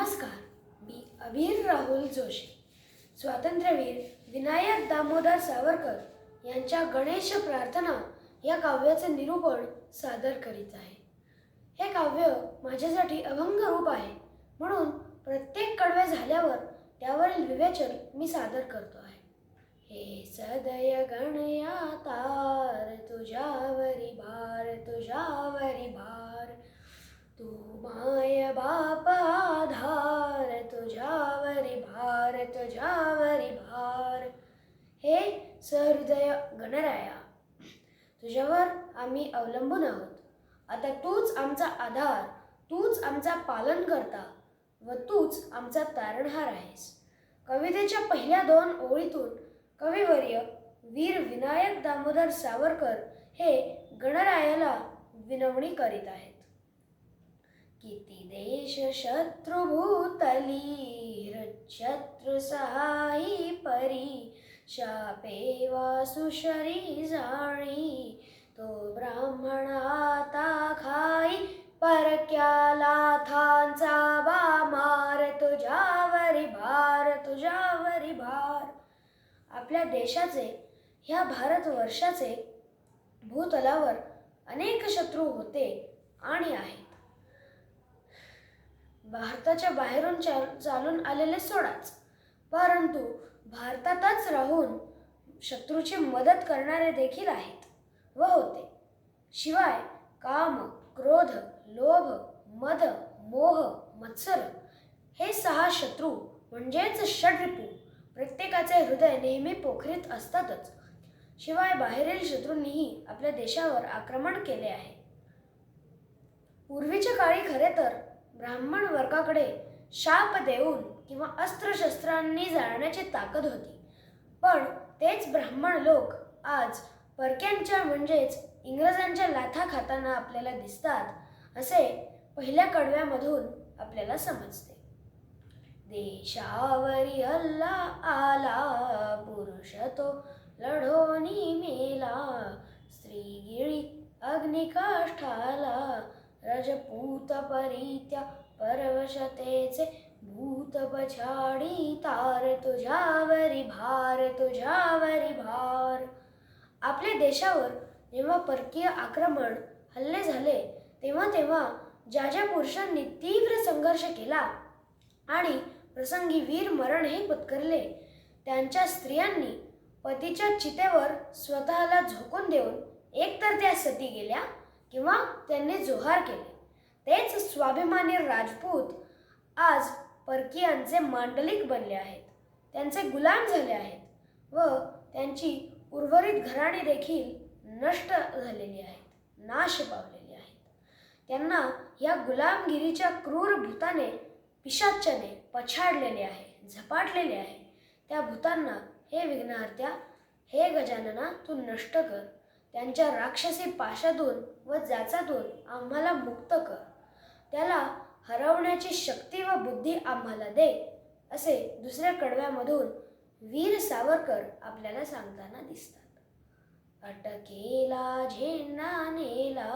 नमस्कार. मी अबीर राहुल जोशी, स्वातंत्र्यवीर विनायक दामोदर सावरकर यांच्या गणेश प्रार्थना या काव्याचे निरूपण सादर करीत आहे. हे काव्य माझ्यासाठी अभंग रूप आहे, म्हणून प्रत्येक कडवे झाल्यावर त्यावरील विवेचन मी सादर करतो आहे. हे सदय गणया तार, तुझ्यावरी भार, तुझ्यावरी भार. तू माय बाप आधार, तुझ्यावरी भार, तुझ्यावरी भार. हे सहृदय गणराया, तुझ्यावर आम्ही अवलंबून आहोत. आता तूच आमचा आधार, तूच आमचा पालन करता व तूच आमचा तारणहार आहेस. कवितेच्या पहिल्या 2 ओळीतून कविवर्य वीर विनायक दामोदर सावरकर हे गणरायाला विनवणी करीत आहेत. किती देश शत्रु भूतली, हृच्छत्रु सहायी परी. शापे वासुशरी जाणी, तो ब्राह्मण आता खाई. परक्या लाथांचा बामार, तुझ्यावरी भार, तुझ्यावरी भार. आपल्या देशाचे, ह्या भारतवर्षाचे भूतलावर अनेक शत्रू होते आणि आहेत. भारताच्या बाहेरून चालून आलेले सोडाच, परंतु भारतातच राहून शत्रूची मदत करणारे देखील आहेत व होते. शिवाय काम, क्रोध, लोभ, मद, मोह, मत्सर हे 6 शत्रू म्हणजेच षड्रिपू प्रत्येकाचे हृदय नेहमी पोखरीत असतातच. शिवाय बाहेरील शत्रूंनीही आपल्या देशावर आक्रमण केले आहे. पूर्वीच्या काळी खरे तर ब्राह्मण वर्गाकडे शाप देऊन किंवा अस्त्रशस्त्रांनी जाळण्याची ताकद होती, पण तेच ब्राह्मण लोक आज परक्यांच्या म्हणजेच इंग्रजांच्या लाथा खाताना आपल्याला दिसतात असे पहिल्या कडव्यामधून आपल्याला समजते. देशावरी हल्ला आला, पुरुष तो लढोनी मेला. स्त्री गिळी अग्निकाष्ठाला, रजपूत परित्या परवशतेचे. भूत पछाडी तार, तुझ्यावरी भार, तुझ्यावरी भार. आपल्या देशावर जेव्हा परकीय आक्रमण हल्ले झाले तेव्हा ज्या पुरुषांनी तीव्र संघर्ष केला आणि प्रसंगी वीर मरणही पत्करले, त्यांच्या स्त्रियांनी पतीच्या चितेवर स्वतःला झोकून देऊन एकतर त्या सती गेल्या किंवा त्यांनी जोहार केले. तेच स्वाभिमानी राजपूत आज परकीयांचे मांडलिक बनले आहेत, त्यांचे गुलाम झाले आहेत व त्यांची उर्वरित घराणी देखील नष्ट झालेली आहेत, नाश पावलेली आहेत. त्यांना या गुलामगिरीच्या क्रूर भूताने, पिशाच्याने पछाडलेले आहे, झपाटलेले आहे. त्या भूतांना हे विघ्नहर्त्या, हे गजानना, तू नष्ट कर. त्यांच्या राक्षसी पाशातून व जाचातून आम्हाला मुक्त कर. त्याला हरवण्याची शक्ती व बुद्धी आम्हाला दे, असे दुसऱ्या कडव्यामधून वीर सावरकर आपल्याला सांगताना दिसतात. अटकेला झेंडा नेला,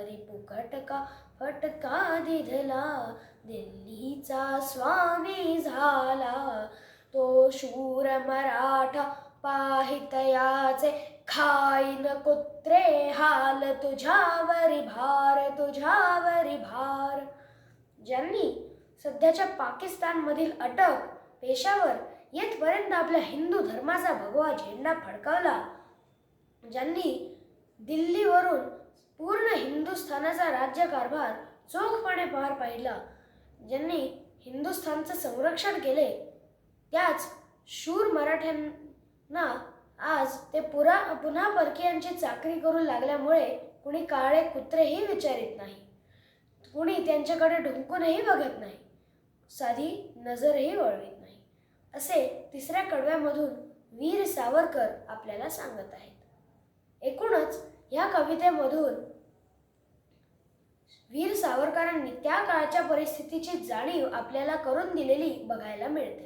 रिपू कटका फटका दिधला. दिल्लीचा स्वामी झाला, तो शूर मराठा. पाहितयाचे खाईन कुत्रे हाल, तुझ्यावरी भार, तुझ्यावरी भार. ज्यांनी सध्याच्या पाकिस्तानमधील अटक, पेशावर येथपर्यंत आपल्या हिंदू धर्माचा भगवा झेंडा फडकावला, ज्यांनी दिल्लीवरून पूर्ण हिंदुस्थानाचा राज्यकारभार चोखपणे पार पाडला, ज्यांनी हिंदुस्थानचं संरक्षण केले, त्याच शूर मराठ्यांना आज ते पुन्हा परकीयांची चाकरी करू लागल्यामुळे कुणी काळे कुत्रेही विचारित नाही, कुणी त्यांच्याकडे ढुंकूनही बघत नाही, साधी नजरही वळवित नाही, असे तिसऱ्या कडव्यामधून वीर सावरकर आपल्याला सांगत आहेत. एकूणच या कवितेमधून वीर सावरकरांनी त्या काळच्या परिस्थितीची जाणीव आपल्याला करून दिलेली बघायला मिळते.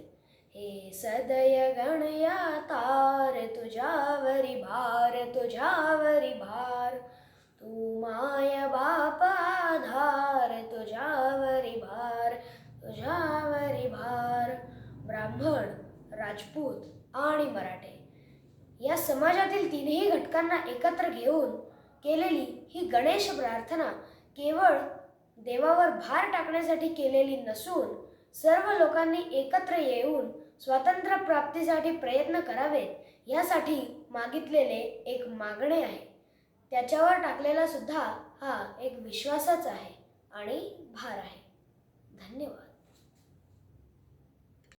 हे सदय गणया तार, तुझ्यावरी भार, तुझ्यावरी भार. तू माय बाप आधार, तुझ्यावरी भार, तुझ्यावरी राजपूत आणि मराठे या समाजातील तिन्ही घटकांना एकत्र घेऊन केलेली ही गणेश प्रार्थना केवळ देवावर भार टाकण्यासाठी केलेली नसून सर्व लोकांनी एकत्र येऊन स्वातंत्र्य प्राप्तीसाठी प्रयत्न करावेत यासाठी मागितलेले एक मागणे आहे. त्याच्यावर टाकलेला सुद्धा हा एक विश्वासाच आहे आणि भार आहे. धन्यवाद.